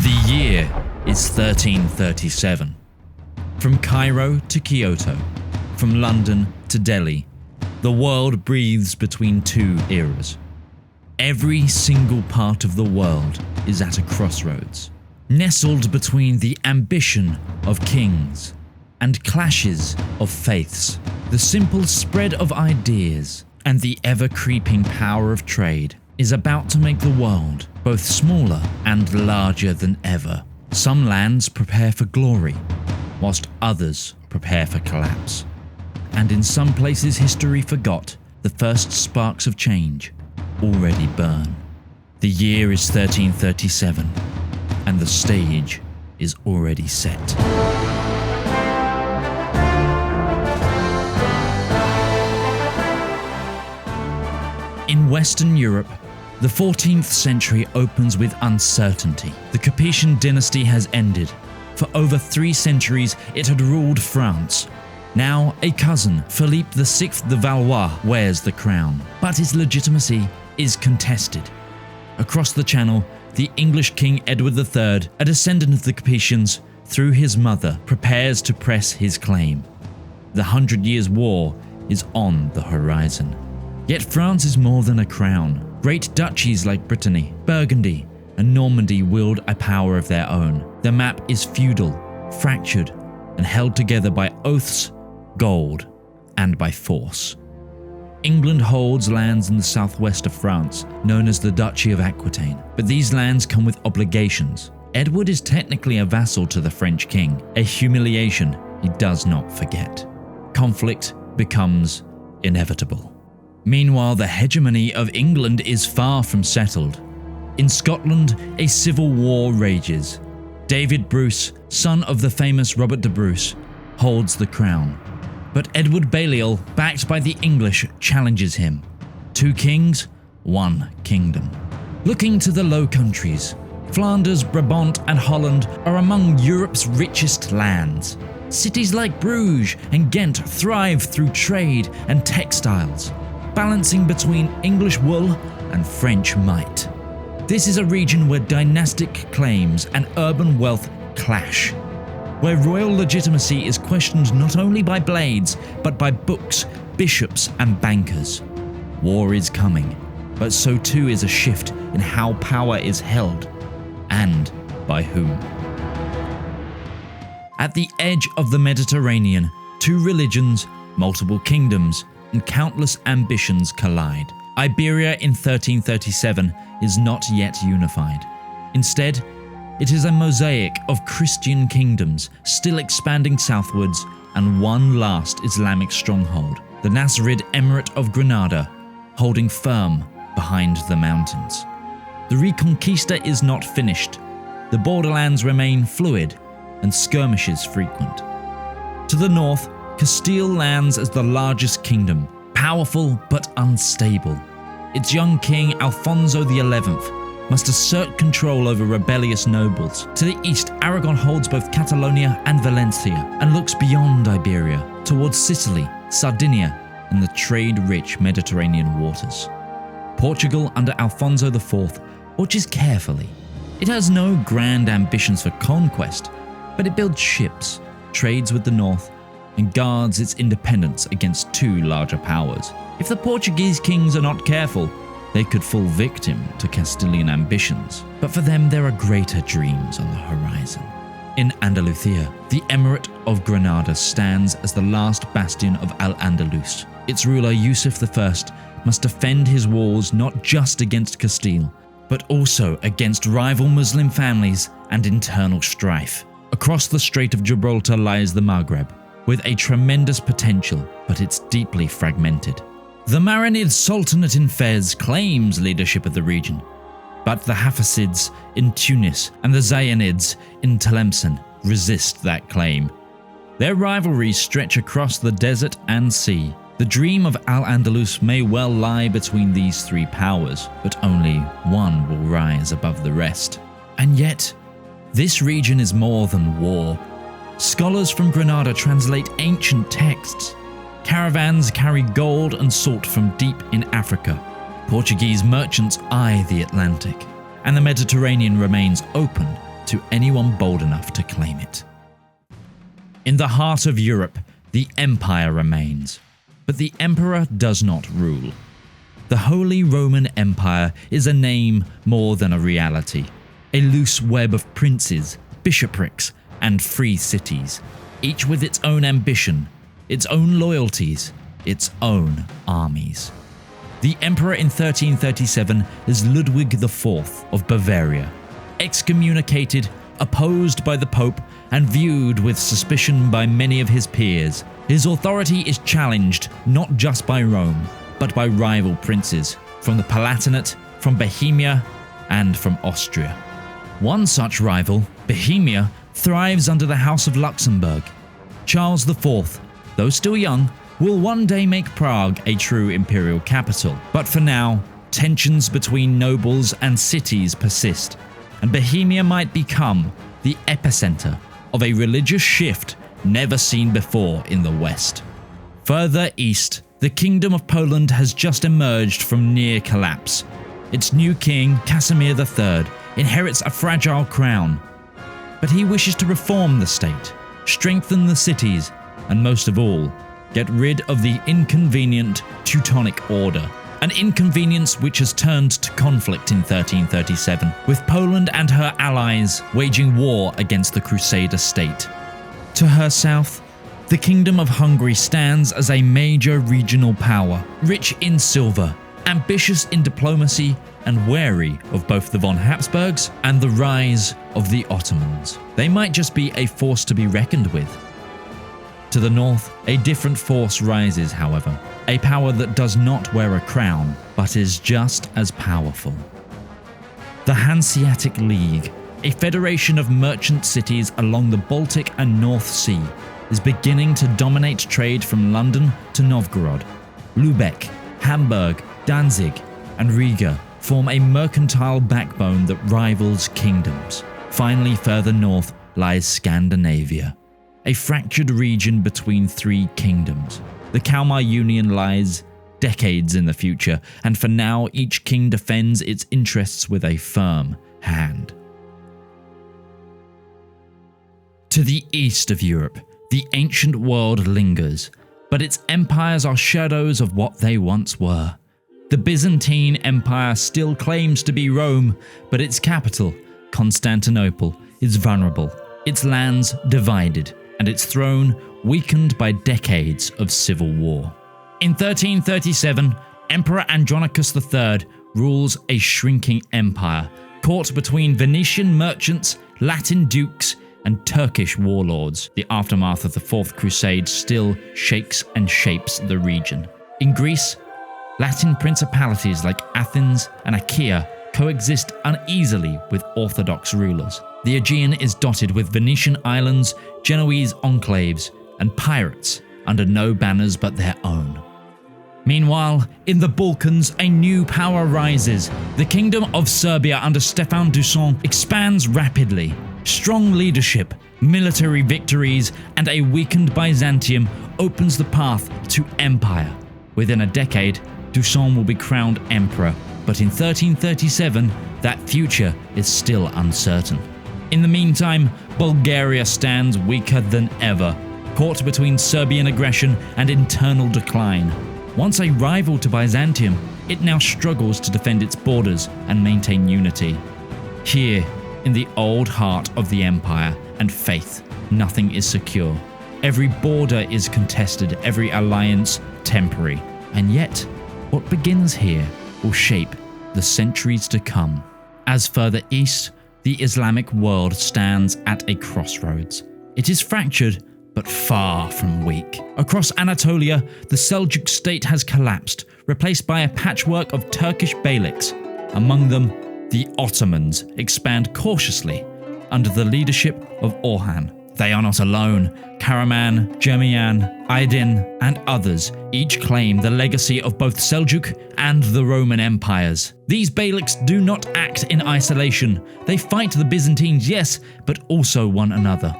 The year is 1337. From Cairo to Kyoto, from London to Delhi, the world breathes between two eras. Every single part of the world is at a crossroads, nestled between the ambition of kings and clashes of faiths, the simple spread of ideas and the ever-creeping power of trade is about to make the world both smaller and larger than ever. Some lands prepare for glory, whilst others prepare for collapse. And in some places history forgot the first sparks of change already burn. The year is 1337, and the stage is already set. In Western Europe, the 14th century opens with uncertainty. The Capetian dynasty has ended. For over 3 centuries, it had ruled France. Now, a cousin, Philippe VI the Valois, wears the crown, but his legitimacy is contested. Across the Channel, the English King Edward III, a descendant of the Capetians, through his mother, prepares to press his claim. The 100 Years' War is on the horizon. Yet France is more than a crown. Great duchies like Brittany, Burgundy, and Normandy wield a power of their own. The map is feudal, fractured, and held together by oaths, gold, and by force. England holds lands in the southwest of France, known as the Duchy of Aquitaine, but these lands come with obligations. Edward is technically a vassal to the French king, a humiliation he does not forget. Conflict becomes inevitable. Meanwhile, the hegemony of England is far from settled. In Scotland, a civil war rages. David Bruce, son of the famous Robert de Bruce, holds the crown. But Edward Balliol, backed by the English, challenges him. 2 kings, 1 kingdom. Looking to the Low Countries, Flanders, Brabant, and Holland are among Europe's richest lands. Cities like Bruges and Ghent thrive through trade and textiles, balancing between English wool and French might. This is a region where dynastic claims and urban wealth clash, where royal legitimacy is questioned not only by blades, but by books, bishops, and bankers. War is coming, but so too is a shift in how power is held, and by whom. At the edge of the Mediterranean, 2 religions, multiple kingdoms, and countless ambitions collide. Iberia in 1337 is not yet unified. Instead, it is a mosaic of Christian kingdoms still expanding southwards and one last Islamic stronghold, the Nasrid Emirate of Granada, holding firm behind the mountains. The Reconquista is not finished. The borderlands remain fluid and skirmishes frequent. To the north, Castile lands as the largest kingdom, powerful but unstable. Its young king, Alfonso XI, must assert control over rebellious nobles. To the east, Aragon holds both Catalonia and Valencia and looks beyond Iberia, towards Sicily, Sardinia, and the trade-rich Mediterranean waters. Portugal, under Alfonso IV, watches carefully. It has no grand ambitions for conquest, but it builds ships, trades with the north, and guards its independence against 2 larger powers. If the Portuguese kings are not careful, they could fall victim to Castilian ambitions, but for them there are greater dreams on the horizon. In Andalusia, the Emirate of Granada stands as the last bastion of Al-Andalus. Its ruler Yusuf I must defend his walls not just against Castile, but also against rival Muslim families and internal strife. Across the Strait of Gibraltar lies the Maghreb, with a tremendous potential, but it's deeply fragmented. The Marinid Sultanate in Fez claims leadership of the region, but the Hafizids in Tunis and the Zayanids in Tlemcen resist that claim. Their rivalries stretch across the desert and sea. The dream of Al-Andalus may well lie between these 3 powers, but only one will rise above the rest. And yet, this region is more than war. Scholars from Granada translate ancient texts. Caravans carry gold and salt from deep in Africa. Portuguese merchants eye the Atlantic, and the Mediterranean remains open to anyone bold enough to claim it. In the heart of Europe, the Empire remains, but the Emperor does not rule. The Holy Roman Empire is a name more than a reality, a loose web of princes, bishoprics, and free cities, each with its own ambition, its own loyalties, its own armies. The emperor in 1337 is Ludwig IV of Bavaria, excommunicated, opposed by the Pope, and viewed with suspicion by many of his peers. His authority is challenged not just by Rome, but by rival princes from the Palatinate, from Bohemia, and from Austria. One such rival, Bohemia, thrives under the House of Luxembourg. Charles IV, though still young, will one day make Prague a true imperial capital. But for now, tensions between nobles and cities persist, and Bohemia might become the epicenter of a religious shift never seen before in the West. Further east, the Kingdom of Poland has just emerged from near collapse. Its new king, Casimir III, inherits a fragile crown, but he wishes to reform the state, strengthen the cities, and most of all, get rid of the inconvenient Teutonic Order, an inconvenience which has turned to conflict in 1337, with Poland and her allies waging war against the Crusader state. To her south, the Kingdom of Hungary stands as a major regional power, rich in silver, ambitious in diplomacy, and wary of both the von Habsburgs and the rise of the Ottomans. They might just be a force to be reckoned with. To the north, a different force rises, however, a power that does not wear a crown, but is just as powerful. The Hanseatic League, a federation of merchant cities along the Baltic and North Sea, is beginning to dominate trade from London to Novgorod. Lubeck, Hamburg, Danzig, and Riga form a mercantile backbone that rivals kingdoms. Finally, further north lies Scandinavia, a fractured region between three kingdoms. The Kalmar Union lies decades in the future, and for now each king defends its interests with a firm hand. To the east of Europe, the ancient world lingers, but its empires are shadows of what they once were. The Byzantine Empire still claims to be Rome, but its capital, Constantinople, is vulnerable, its lands divided, and its throne weakened by decades of civil war. In 1337, Emperor Andronicus III rules a shrinking empire, caught between Venetian merchants, Latin dukes, and Turkish warlords. The aftermath of the Fourth Crusade still shakes and shapes the region. In Greece, Latin principalities like Athens and Achaia coexist uneasily with Orthodox rulers. The Aegean is dotted with Venetian islands, Genoese enclaves, and pirates under no banners but their own. Meanwhile, in the Balkans, a new power rises. The Kingdom of Serbia under Stefan Dušan expands rapidly. Strong leadership, military victories, and a weakened Byzantium opens the path to empire. Within a decade, Dušan will be crowned emperor, but in 1337, that future is still uncertain. In the meantime, Bulgaria stands weaker than ever, caught between Serbian aggression and internal decline. Once a rival to Byzantium, it now struggles to defend its borders and maintain unity. Here, in the old heart of the empire and faith, nothing is secure. Every border is contested, every alliance temporary. And yet, what begins here will shape the centuries to come. As further east, the Islamic world stands at a crossroads. It is fractured, but far from weak. Across Anatolia, the Seljuk state has collapsed, replaced by a patchwork of Turkish beyliks. Among them, the Ottomans expand cautiously under the leadership of Orhan. They are not alone. Karaman, Jeremian, Aydin, and others each claim the legacy of both Seljuk and the Roman empires. These beyliks do not act in isolation. They fight the Byzantines, yes, but also one another.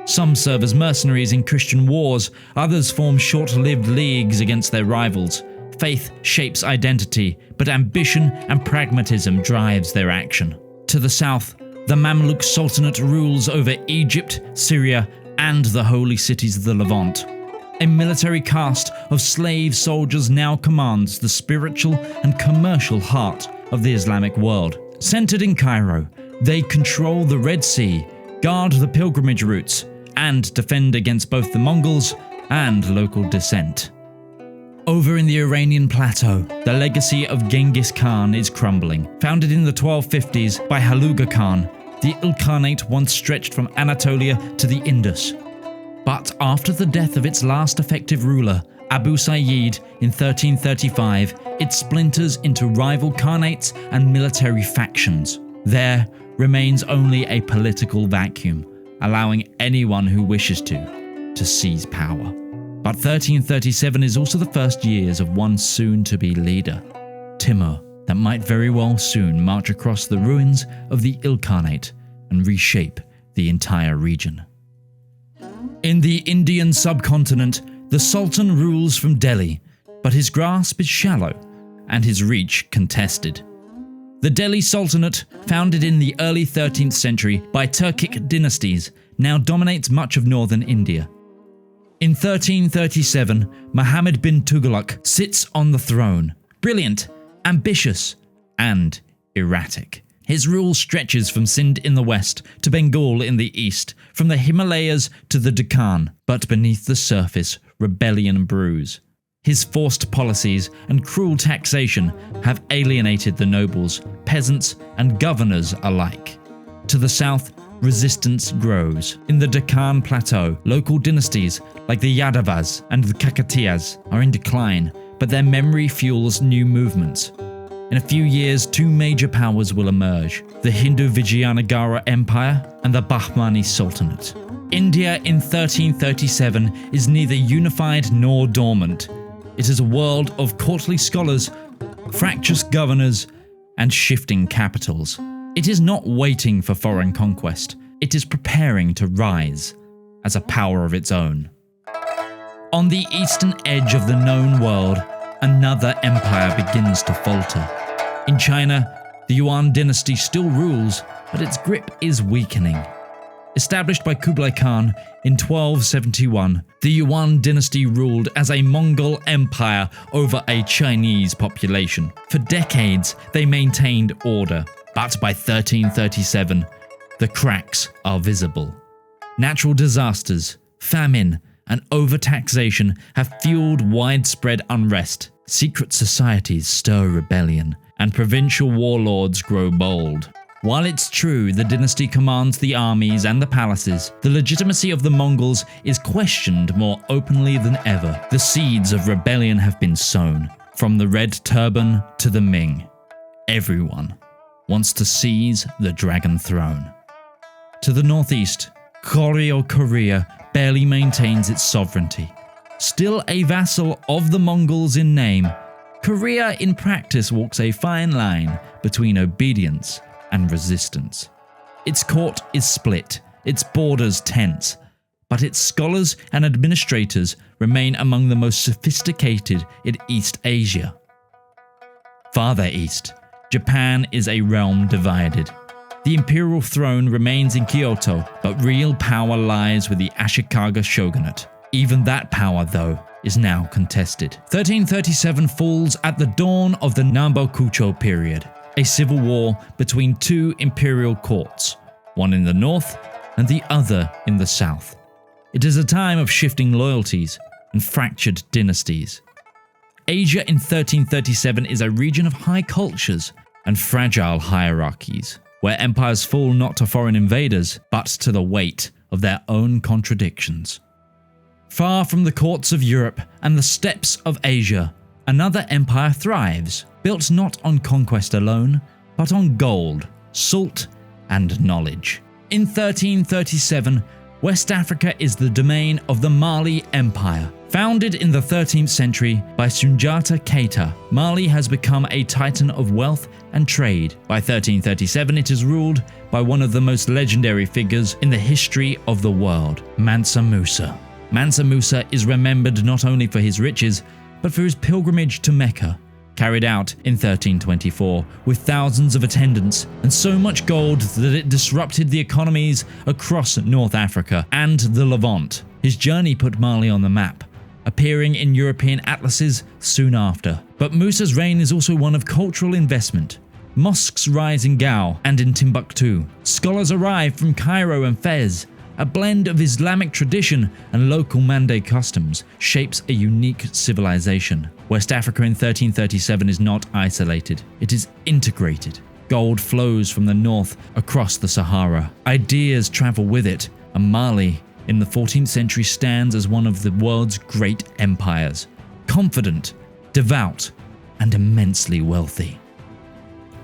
Some serve as mercenaries in Christian wars, others form short-lived leagues against their rivals. Faith shapes identity, but ambition and pragmatism drives their action. To the south, The Mamluk Sultanate rules over Egypt, Syria, and the holy cities of the Levant. A military caste of slave soldiers now commands the spiritual and commercial heart of the Islamic world. Centered in Cairo, they control the Red Sea, guard the pilgrimage routes, and defend against both the Mongols and local dissent. Over in the Iranian plateau, the legacy of Genghis Khan is crumbling. Founded in the 1250s by Hulagu Khan, the Ilkhanate once stretched from Anatolia to the Indus. But after the death of its last effective ruler, Abu Sayyid, in 1335, it splinters into rival khanates and military factions. There remains only a political vacuum, allowing anyone who wishes to seize power. But 1337 is also the first years of one soon-to-be leader, Timur, that might very well soon march across the ruins of the Ilkhanate and reshape the entire region. In the Indian subcontinent, the Sultan rules from Delhi, but his grasp is shallow and his reach contested. The Delhi Sultanate, founded in the early 13th century by Turkic dynasties, now dominates much of northern India. In 1337, Muhammad bin Tughlaq sits on the throne, brilliant, ambitious, and erratic. His rule stretches from Sindh in the west to Bengal in the east, from the Himalayas to the Deccan, but beneath the surface, rebellion brews. His forced policies and cruel taxation have alienated the nobles, peasants, and governors alike. To the south, resistance grows. In the Deccan Plateau, local dynasties like the Yadavas and the Kakatiyas are in decline, but their memory fuels new movements. In a few years, two major powers will emerge: the Hindu Vijayanagara Empire and the Bahmani Sultanate. India in 1337 is neither unified nor dormant. It is a world of courtly scholars, fractious governors, and shifting capitals. It is not waiting for foreign conquest. It is preparing to rise as a power of its own. On the eastern edge of the known world, another empire begins to falter. In China, the Yuan dynasty still rules, but its grip is weakening. Established by Kublai Khan in 1271, the Yuan dynasty ruled as a Mongol empire over a Chinese population. For decades, they maintained order, but by 1337, the cracks are visible. Natural disasters, famine, and overtaxation have fueled widespread unrest. Secret societies stir rebellion, and provincial warlords grow bold. While it's true the dynasty commands the armies and the palaces, the legitimacy of the Mongols is questioned more openly than ever. The seeds of rebellion have been sown, from the Red Turban to the Ming. Everyone wants to seize the Dragon Throne. To the northeast, Koryo Korea barely maintains its sovereignty. Still a vassal of the Mongols in name, Korea in practice walks a fine line between obedience and resistance. Its court is split, its borders tense, but its scholars and administrators remain among the most sophisticated in East Asia. Farther east, Japan is a realm divided. The imperial throne remains in Kyoto, but real power lies with the Ashikaga shogunate. Even that power, though, is now contested. 1337 falls at the dawn of the Nambokucho period, a civil war between two imperial courts, one in the north and the other in the south. It is a time of shifting loyalties and fractured dynasties. Asia in 1337 is a region of high cultures and fragile hierarchies, where empires fall not to foreign invaders, but to the weight of their own contradictions. Far from the courts of Europe and the steppes of Asia, another empire thrives, built not on conquest alone, but on gold, salt, and knowledge. In 1337, West Africa is the domain of the Mali Empire. Founded in the 13th century by Sunjata Keita, Mali has become a titan of wealth and trade. By 1337, it is ruled by one of the most legendary figures in the history of the world, Mansa Musa. Mansa Musa is remembered not only for his riches, but for his pilgrimage to Mecca, carried out in 1324 with thousands of attendants and so much gold that it disrupted the economies across North Africa and the Levant. His journey put Mali on the map, appearing in European atlases soon after. But Musa's reign is also one of cultural investment. Mosques rise in Gao and in Timbuktu. Scholars arrive from Cairo and Fez. A blend of Islamic tradition and local Mande customs shapes a unique civilization. West Africa in 1337 is not isolated, it is integrated. Gold flows from the north across the Sahara. Ideas travel with it, and Mali in the 14th century stands as one of the world's great empires. Confident, devout, and immensely wealthy.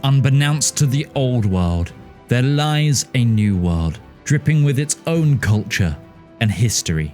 Unbeknownst to the old world, there lies a new world, dripping with its own culture and history.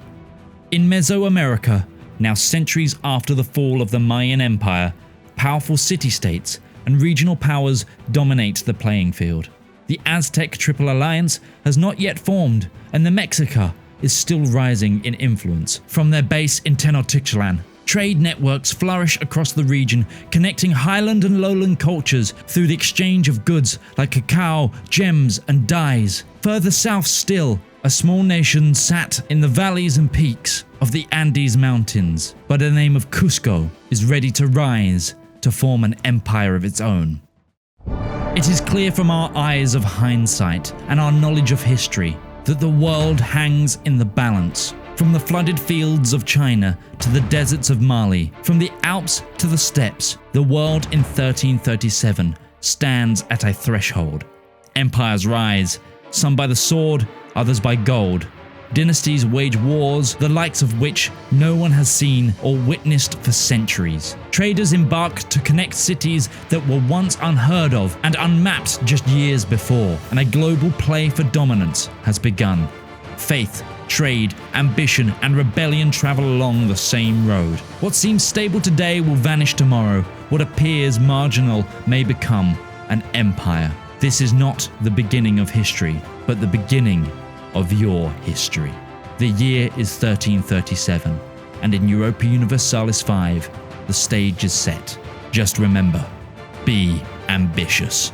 In Mesoamerica, now centuries after the fall of the Mayan Empire, powerful city-states and regional powers dominate the playing field. The Aztec Triple Alliance has not yet formed, and the Mexica is still rising in influence. From their base in Tenochtitlan, trade networks flourish across the region, connecting highland and lowland cultures through the exchange of goods like cacao, gems, and dyes. Further south still, a small nation sat in the valleys and peaks of the Andes Mountains, by the name of Cusco, is ready to rise to form an empire of its own. It is clear from our eyes of hindsight and our knowledge of history that the world hangs in the balance. From the flooded fields of China to the deserts of Mali, from the Alps to the steppes, the world in 1337 stands at a threshold. Empires rise, some by the sword, others by gold. Dynasties wage wars, the likes of which no one has seen or witnessed for centuries. Traders embark to connect cities that were once unheard of and unmapped just years before, and a global play for dominance has begun. Faith, trade, ambition, and rebellion travel along the same road. What seems stable today will vanish tomorrow. What appears marginal may become an empire. This is not the beginning of history, but the beginning of your history. The year is 1337, and in Europa Universalis V, the stage is set. Just remember, be ambitious.